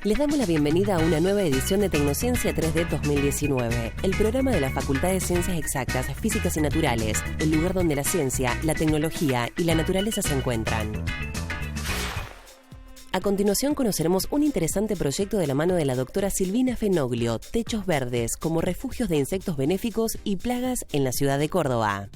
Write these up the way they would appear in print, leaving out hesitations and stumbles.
Les damos la bienvenida a una nueva edición de Tecnociencia 3D 2019, el programa de la Facultad de Ciencias Exactas, Físicas y Naturales, el lugar donde la ciencia, la tecnología y la naturaleza se encuentran. A continuación conoceremos un interesante proyecto de la mano de la doctora Silvina Fenoglio, Techos Verdes como refugios de insectos benéficos y plagas en la ciudad de Córdoba.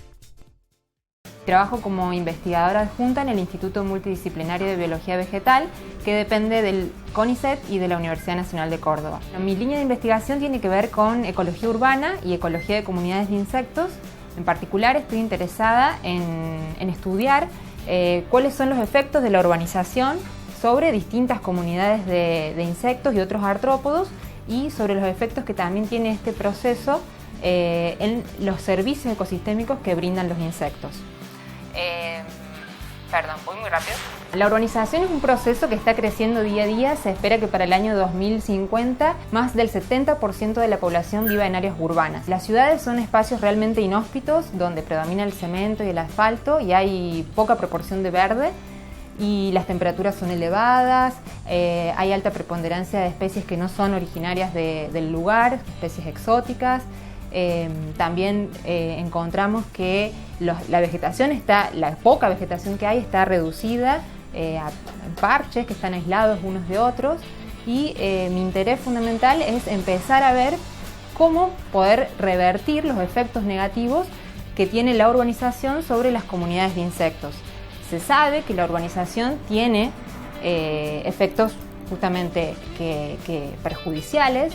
Trabajo como investigadora adjunta en el Instituto Multidisciplinario de Biología Vegetal, que depende del CONICET y de la Universidad Nacional de Córdoba. Mi línea de investigación tiene que ver con ecología urbana y ecología de comunidades de insectos. En particular, estoy interesada en estudiar cuáles son los efectos de la urbanización sobre distintas comunidades de insectos y otros artrópodos, y sobre los efectos que también tiene este proceso en los servicios ecosistémicos que brindan los insectos. Voy muy rápido. La urbanización es un proceso que está creciendo día a día. Se espera que para el año 2050 más del 70% de la población viva en áreas urbanas. Las ciudades son espacios realmente inhóspitos donde predomina el cemento y el asfalto y hay poca proporción de verde, y las temperaturas son elevadas, hay alta preponderancia de especies que no son originarias del lugar, especies exóticas. También encontramos que la vegetación la poca vegetación que hay está reducida a parches que están aislados unos de otros, y mi interés fundamental es empezar a ver cómo poder revertir los efectos negativos que tiene la urbanización sobre las comunidades de insectos. Se sabe que la urbanización tiene efectos justamente que perjudiciales,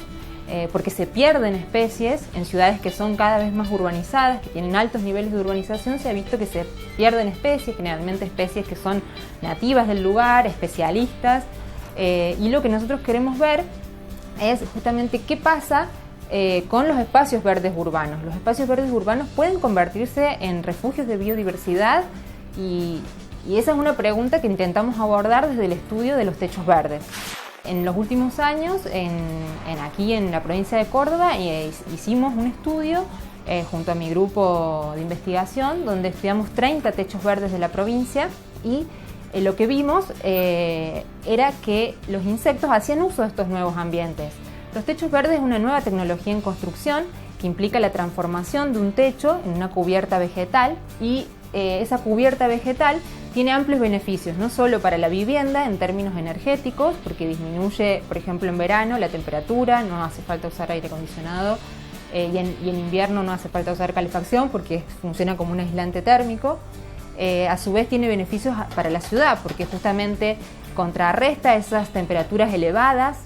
porque se pierden especies en ciudades que son cada vez más urbanizadas, que tienen altos niveles de urbanización. Se ha visto que se pierden especies, generalmente especies que son nativas del lugar, especialistas, y lo que nosotros queremos ver es justamente qué pasa con los espacios verdes urbanos. Los espacios verdes urbanos pueden convertirse en refugios de biodiversidad, y esa es una pregunta que intentamos abordar desde el estudio de los techos verdes. En los últimos años, aquí en la provincia de Córdoba, hicimos un estudio junto a mi grupo de investigación, donde estudiamos 30 techos verdes de la provincia, y lo que vimos era que los insectos hacían uso de estos nuevos ambientes. Los techos verdes es una nueva tecnología en construcción que implica la transformación de un techo en una cubierta vegetal, y esa cubierta vegetal tiene amplios beneficios, no solo para la vivienda en términos energéticos, porque disminuye, por ejemplo, en verano la temperatura, no hace falta usar aire acondicionado, y en invierno no hace falta usar calefacción porque funciona como un aislante térmico. A su vez tiene beneficios para la ciudad, porque justamente contrarresta esas temperaturas elevadas.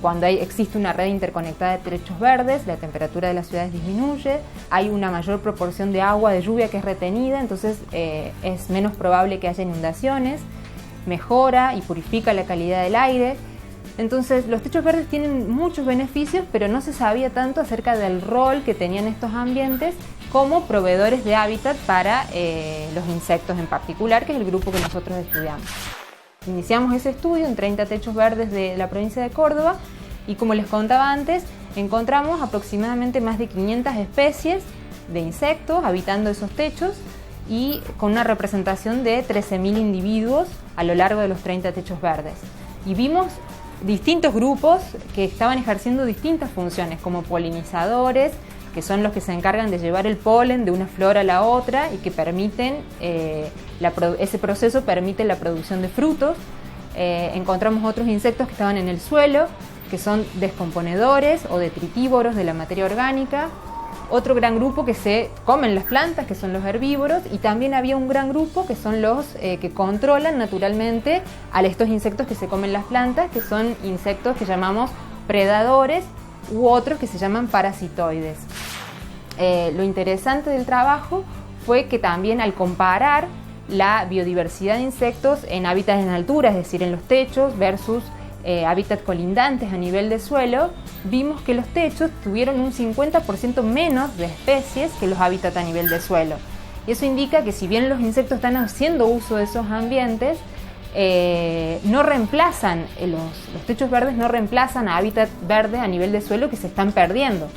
Cuando existe una red interconectada de techos verdes, la temperatura de las ciudades disminuye, hay una mayor proporción de agua de lluvia que es retenida, entonces es menos probable que haya inundaciones, mejora y purifica la calidad del aire. Entonces los techos verdes tienen muchos beneficios, pero no se sabía tanto acerca del rol que tenían estos ambientes como proveedores de hábitat para los insectos en particular, que es el grupo que nosotros estudiamos. Iniciamos ese estudio en 30 techos verdes de la provincia de Córdoba, y como les contaba antes, encontramos aproximadamente más de 500 especies de insectos habitando esos techos, y con una representación de 13.000 individuos a lo largo de los 30 techos verdes. Y vimos distintos grupos que estaban ejerciendo distintas funciones, como polinizadores, que son los que se encargan de llevar el polen de una flor a la otra y que permiten, ese proceso permite la producción de frutos. Encontramos otros insectos que estaban en el suelo, que son descomponedores o detritívoros de la materia orgánica. Otro gran grupo que se comen las plantas, que son los herbívoros, y también había un gran grupo que son los que controlan naturalmente a estos insectos que se comen las plantas, que son insectos que llamamos predadores, u otros que se llaman parasitoides. Lo interesante del trabajo fue que también, al comparar la biodiversidad de insectos en hábitats en altura, es decir, en los techos versus hábitats colindantes a nivel de suelo, vimos que los techos tuvieron un 50% menos de especies que los hábitats a nivel de suelo. Y eso indica que si bien los insectos están haciendo uso de esos ambientes, no reemplazan, los techos verdes no reemplazan a hábitat verde a nivel de suelo que se están perdiendo,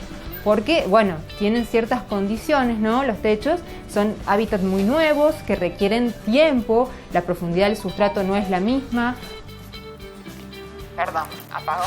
porque bueno, tienen ciertas condiciones, ¿no? Los techos son hábitats muy nuevos que requieren tiempo, la profundidad del sustrato no es la misma. Perdón, apagó.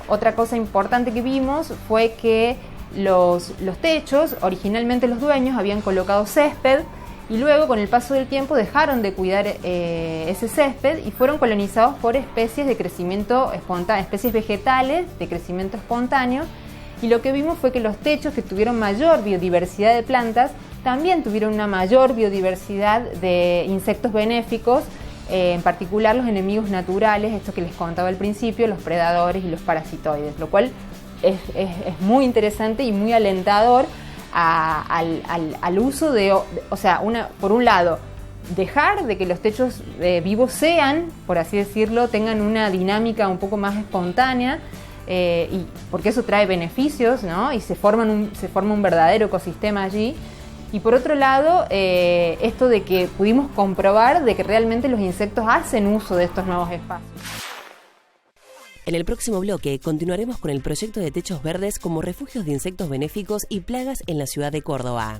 Otra cosa importante que vimos fue que los techos, originalmente los dueños habían colocado césped y luego con el paso del tiempo dejaron de cuidar ese césped y fueron colonizados por especies de crecimiento espontáneo, especies vegetales de crecimiento espontáneo, y lo que vimos fue que los techos que tuvieron mayor biodiversidad de plantas también tuvieron una mayor biodiversidad de insectos benéficos, en particular los enemigos naturales, esto que les contaba al principio, los predadores y los parasitoides, lo cual es muy interesante y muy alentador al uso de, o sea, por un lado, dejar de que los techos vivos sean, por así decirlo, tengan una dinámica un poco más espontánea, y porque eso trae beneficios, ¿no? Y se forma un verdadero ecosistema allí. Y por otro lado, esto de que pudimos comprobar de que realmente los insectos hacen uso de estos nuevos espacios. En el próximo bloque continuaremos con el proyecto de techos verdes como refugios de insectos benéficos y plagas en la ciudad de Córdoba.